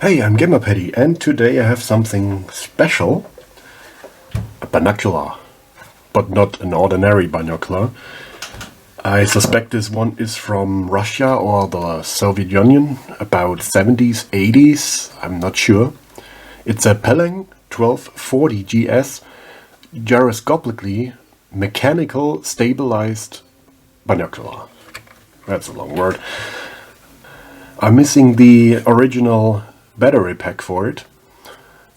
Hey, I'm GamerPatty, and today I have something special. A binocular. But not an ordinary binocular. I suspect this one is from Russia or the Soviet Union, about 70s, 80s, I'm not sure. It's a Peleng 1240 GS, gyroscopically mechanical stabilized binocular. That's a long word. I'm missing the original battery pack for it,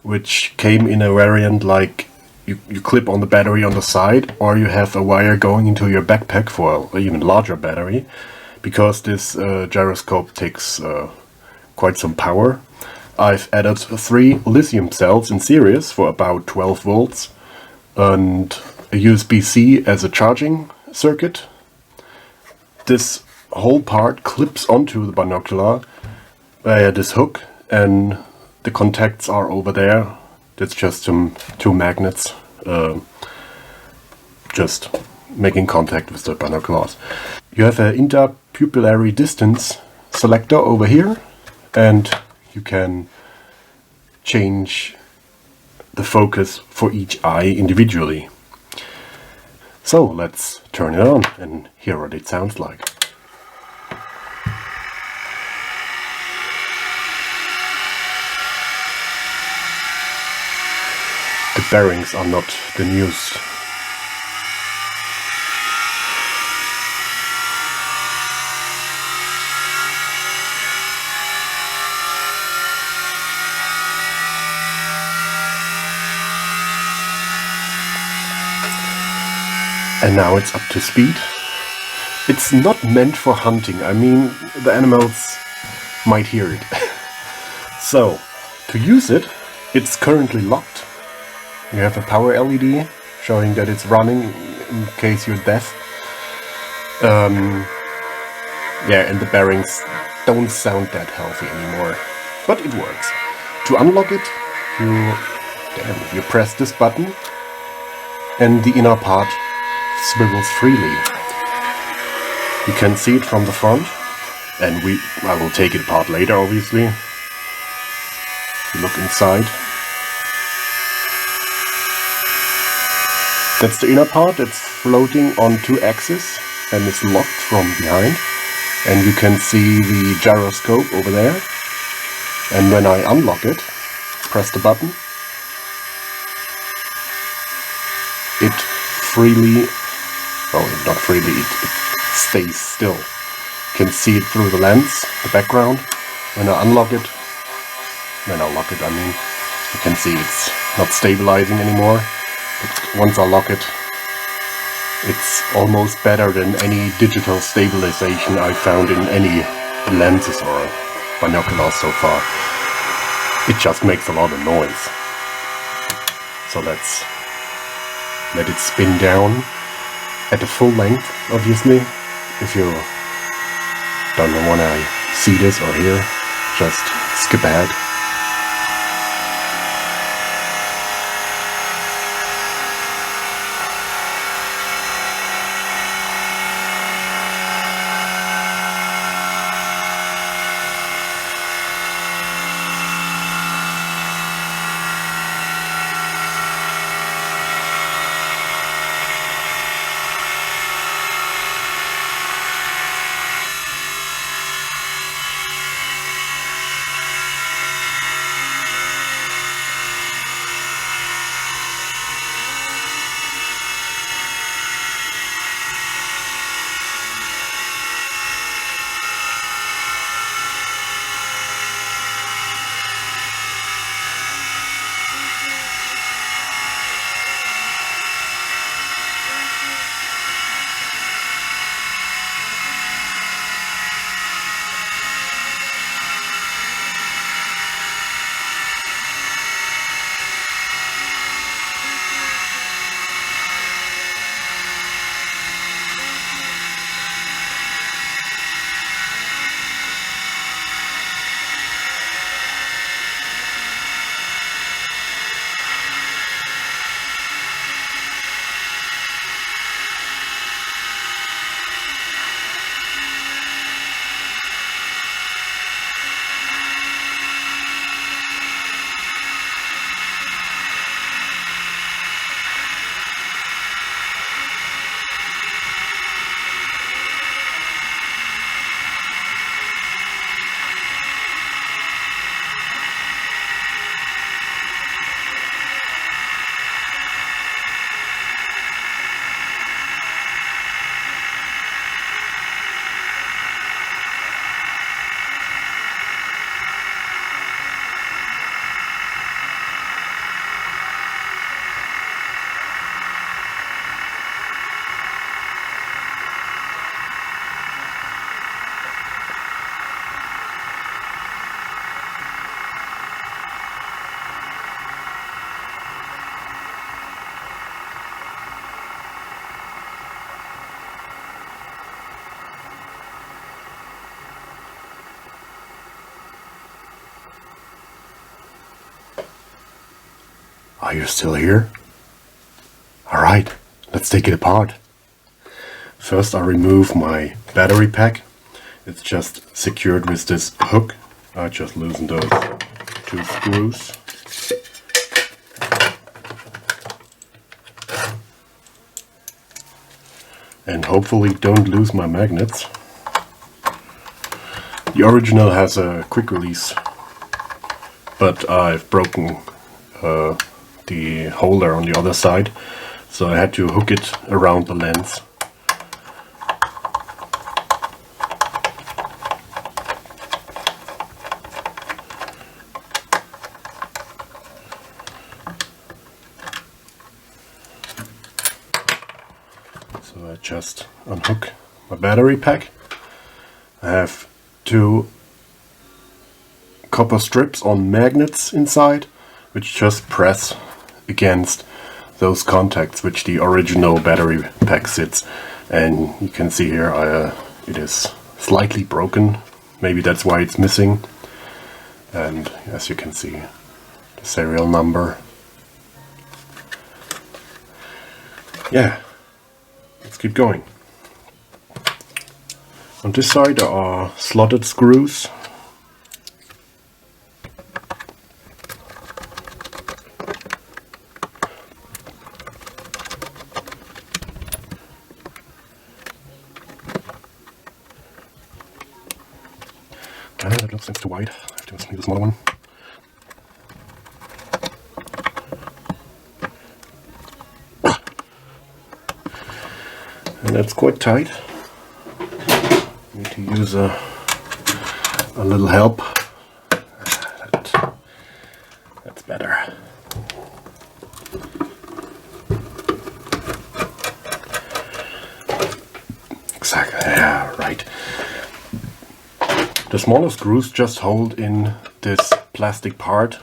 which came in a variant like you clip on the battery on the side, or you have a wire going into your backpack for an even larger battery, because this gyroscope takes quite some power. I've added 3 lithium cells in series for about 12 volts and a USB-C as a charging circuit. This whole part clips onto the binocular via this hook, and the contacts are over there. That's just some 2 magnets just making contact with the binoculars. You have an interpupillary distance selector over here, and you can change the focus for each eye individually. So let's turn it on and hear what it sounds like. The bearings are not the news. And now it's up to speed. It's not meant for hunting. I mean, the animals might hear it. So, to use it, it's currently locked. You have a power LED showing that it's running in case you're deaf. Yeah, and the bearings don't sound that healthy anymore, but it works. To unlock it, you press this button, and the inner part swivels freely. You can see it from the front, and I will take it apart later, obviously. Look inside. That's the inner part. It's floating on 2 axes and is locked from behind. And you can see the gyroscope over there. And when I unlock it, press the button, it freely, well, not freely, it stays still. You can see it through the lens, the background. When I unlock it, when I lock it, I mean, you can see it's not stabilizing anymore. But once I lock it, it's almost better than any digital stabilization I found in any lenses or binoculars so far. It just makes a lot of noise. So let's let it spin down at the full length, obviously. If you don't want to see this or hear, just skip ahead. Are you still here? Alright, let's take it apart. First I remove my battery pack. It's just secured with this hook. I just loosened those 2 screws. And hopefully don't lose my magnets. The original has a quick release, but I've broken the holder on the other side, so I had to hook it around the lens. So I just unhook my battery pack. I have 2 copper strips on magnets inside, which just press against those contacts which the original battery pack sits. And you can see here it is slightly broken. Maybe that's why it's missing. And as you can see, the serial number. Yeah, let's keep going. On this side there are slotted screws. That looks like too wide. I have to use a smaller one. And that's quite tight. Need to use a little help. That's better. Exactly, yeah, right. The smaller screws just hold in this plastic part.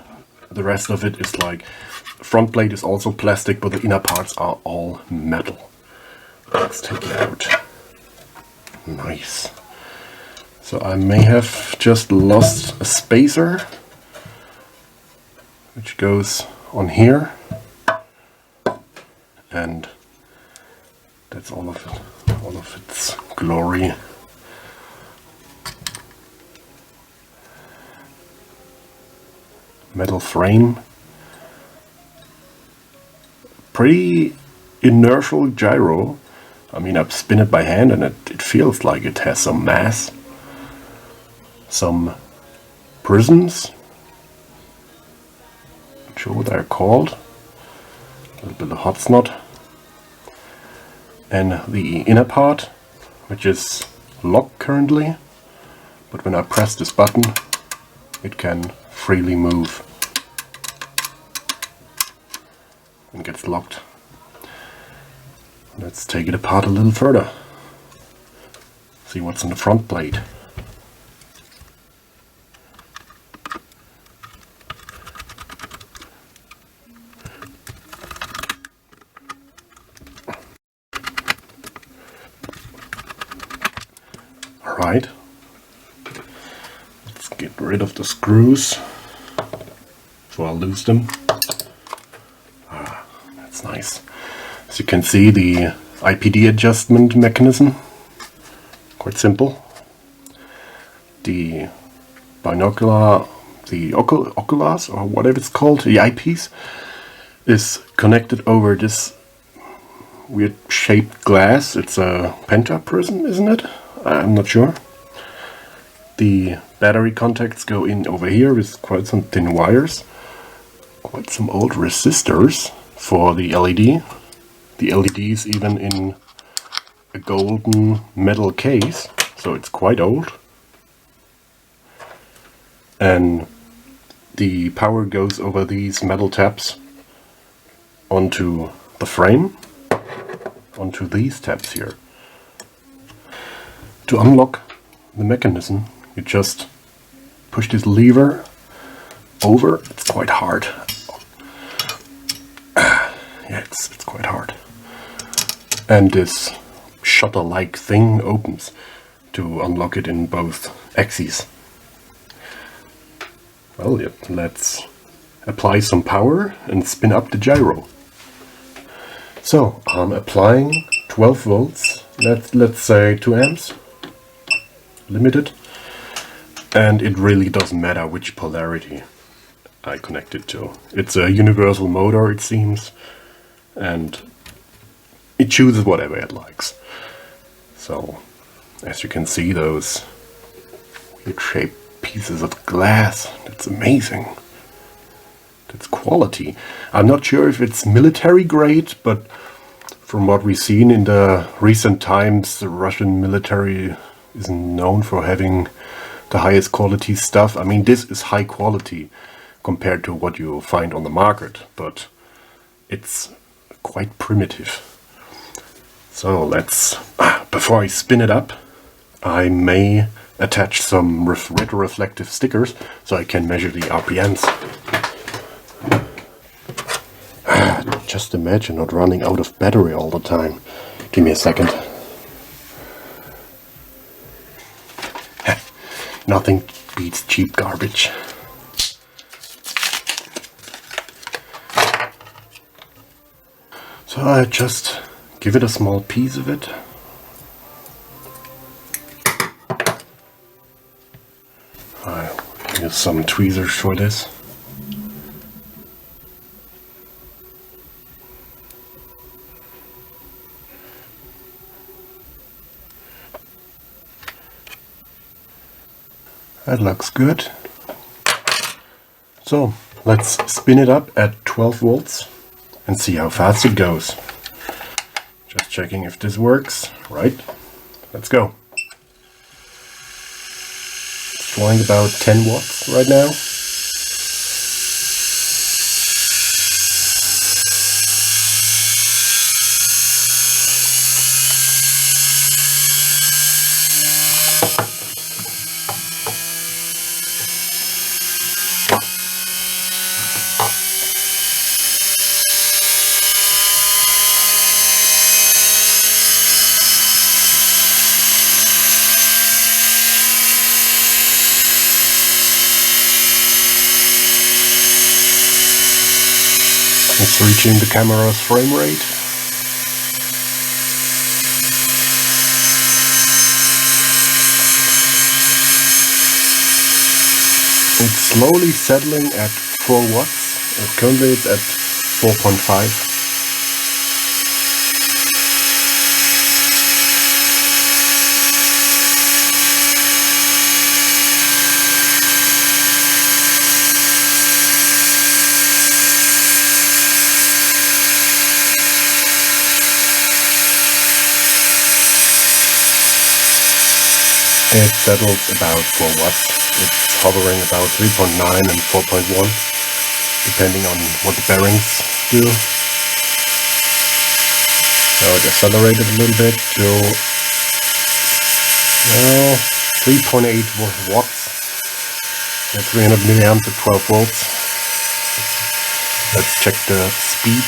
The rest of it is like, front plate is also plastic, but the inner parts are all metal. Let's take it out. Nice. So I may have just lost a spacer, which goes on here, and that's all of its glory. Metal frame. Pretty inertial gyro. I mean, I spin it by hand and it feels like it has some mass. Some prisms. Not sure what they're called. A little bit of hot snot. And the inner part, which is locked currently. But when I press this button, it can freely move and gets locked. Let's take it apart a little further. See what's on the front plate. Alright. Let's get rid of the screws before I lose them. That's nice. As you can see, the IPD adjustment mechanism, quite simple. The binocular, the oculars, or whatever it's called, the eyepiece, is connected over this weird shaped glass. It's a pentaprism, isn't it? I'm not sure. The battery contacts go in over here with quite some thin wires. Quite some old resistors for the LED. The LED is even in a golden metal case, so it's quite old. And the power goes over these metal tabs onto the frame, onto these tabs here. To unlock the mechanism, you just push this lever over. It's quite hard. Yeah, it's quite hard. And this shutter-like thing opens to unlock it in both axes. Well, yeah, let's apply some power and spin up the gyro. So I'm applying 12 volts, let's say 2 amps, limited, and it really doesn't matter which polarity I connect it to. It's a universal motor, it seems, and it chooses whatever it likes. So as you can see, those weird shaped pieces of glass, that's amazing. That's quality. I'm not sure if it's military grade, but from what we've seen in the recent times, the Russian military is known for having the highest quality stuff. I mean, this is high quality compared to what you find on the market, but it's quite primitive. So let's, before I spin it up, I may attach some retroreflective stickers so I can measure the RPMs. Just imagine not running out of battery all the time. Give me a second. Nothing beats cheap garbage. So I just give it a small piece of it. I'll use some tweezers for this. That looks good. So let's spin it up at 12 volts and see how fast it goes. Just checking if this works. Right, let's go. It's drawing about 10 watts right now. It's reaching the camera's frame rate. It's slowly settling at 4 watts. Currently it's at 4.5. It settles about 4 watts. It's hovering about 3.9 and 4.1, depending on what the bearings do. So it accelerated a little bit to 3.8 watts, and 300 milliamps at 12 volts. Let's check the speed.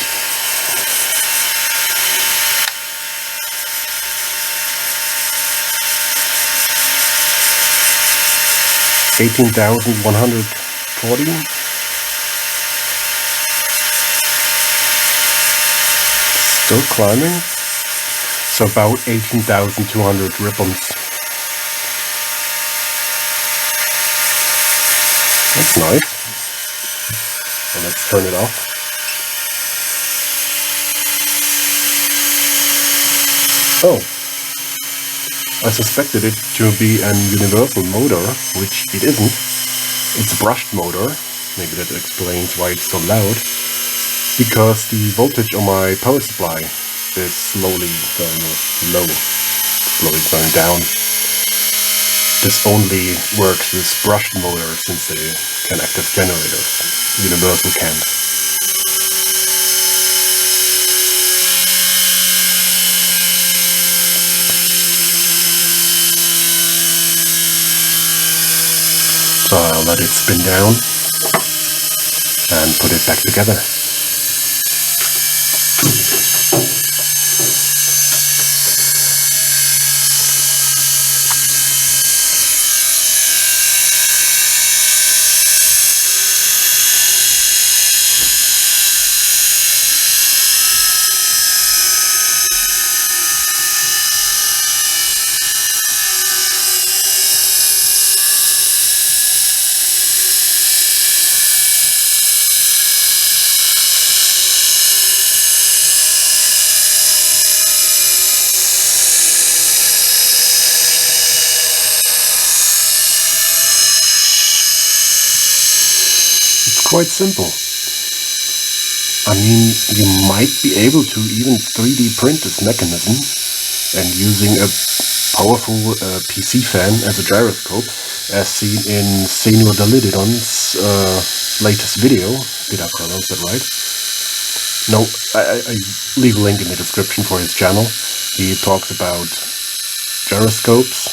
18,140. Still climbing. So about 18,200 ribbons. That's nice. So let's turn it off. Oh. I suspected it to be an universal motor, which it isn't. It's a brushed motor. Maybe that explains why it's so loud. Because the voltage on my power supply is slowly going low, slowly going down. This only works with brushed motors since they can act as generators. Universal can't. So I'll let it spin down and put it back together. quite simple. I mean, you might be able to even 3D print this mechanism, and using a powerful PC fan as a gyroscope, as seen in Senor Dalidon's latest video. Did I pronounce that right? No, I leave a link in the description for his channel. He talks about gyroscopes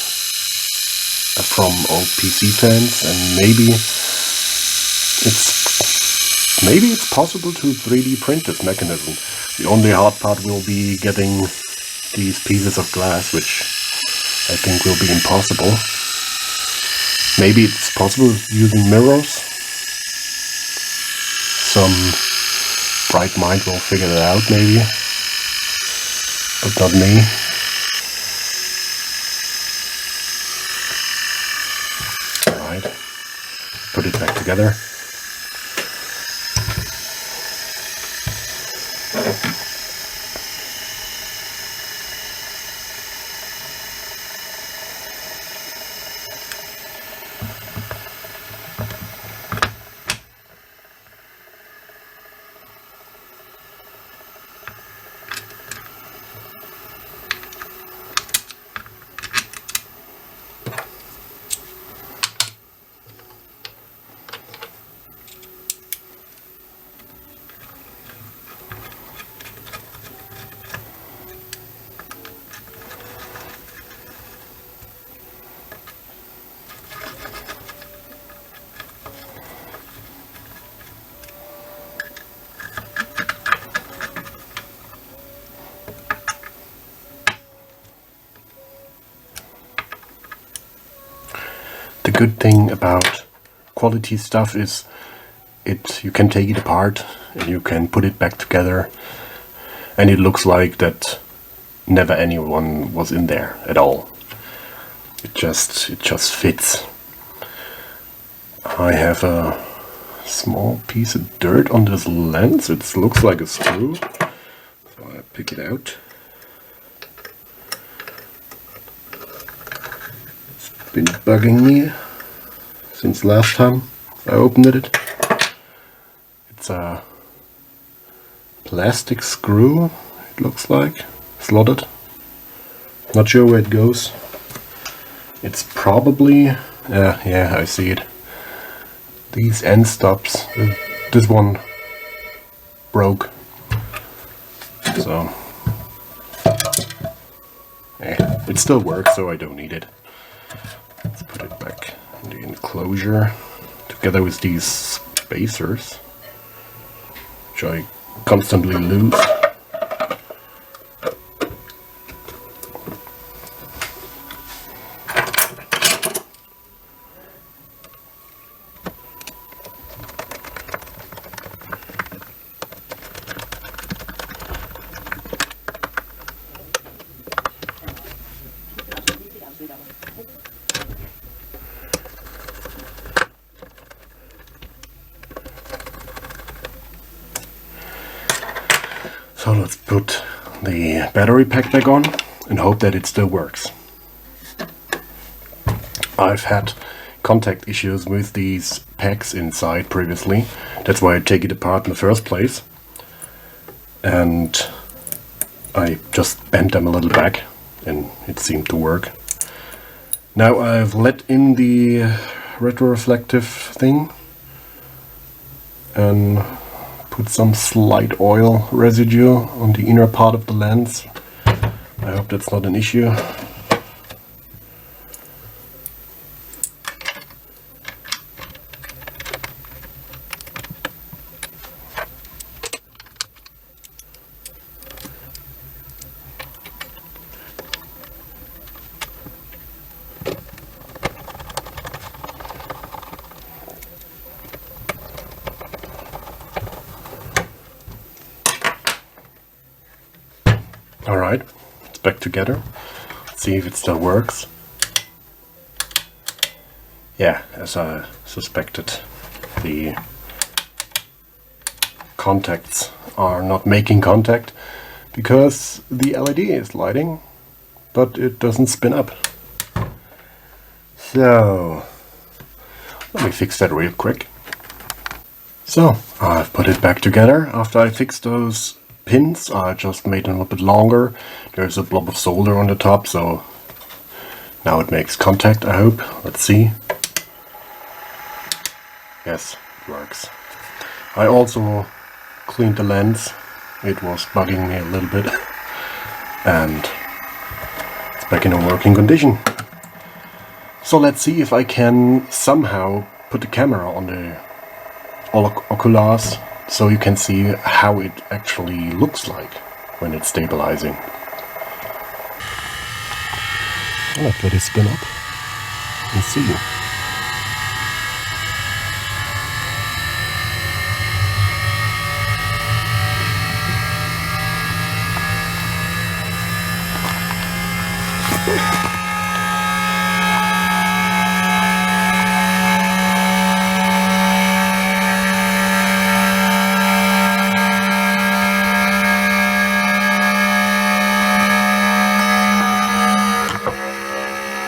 from old PC fans, and maybe it's possible to 3D print this mechanism. The only hard part will be getting these pieces of glass, which I think will be impossible. Maybe it's possible using mirrors. Some bright mind will figure that out, maybe, but not me. Alright, put it back together. The good thing about quality stuff is you can take it apart and you can put it back together, and it looks like that never anyone was in there at all. It just fits. I have a small piece of dirt on this lens. It looks like a screw, so I pick it out. Been bugging me since last time I opened it. It's a plastic screw, it looks like, slotted. Not sure where it goes. It's probably, yeah, I see it. These end stops, this one broke. So, it still works, so I don't need it. Let's put it back in the enclosure together with these spacers, which I constantly lose. So let's put the battery pack back on and hope that it still works. I've had contact issues with these packs inside previously. That's why I take it apart in the first place. And I just bent them a little back and it seemed to work. Now I've let in the retroreflective thing and put some slight oil residue on the inner part of the lens. I hope that's not an issue. Alright, it's back together. Let's see if it still works. Yeah, as I suspected, the contacts are not making contact because the LED is lighting, but it doesn't spin up. So, let me fix that real quick. So, I've put it back together. After I fixed those pins, I just made them a bit longer. There's a blob of solder on the top, so now it makes contact, I hope. Let's see. Yes, it works. I also cleaned the lens. It was bugging me a little bit. And it's back in a working condition. So let's see if I can somehow put the camera on the oculars so you can see how it actually looks like when it's stabilizing. Let's let it spin up and see.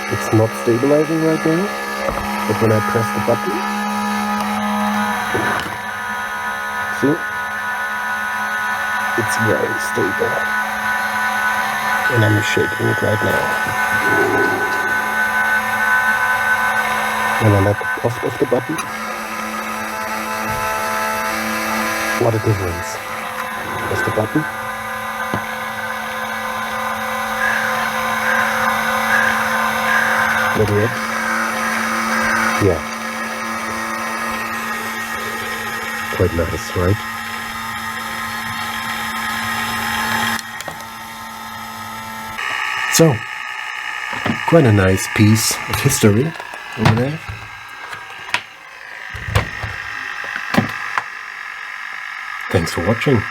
It's not stabilizing right now, but when I press the button, see, it's very stable, and I'm shaking it right now. When I let off the button, what a difference. Press the button. That works? Yeah. Quite nice, right? So, quite a nice piece of history over there. Thanks for watching.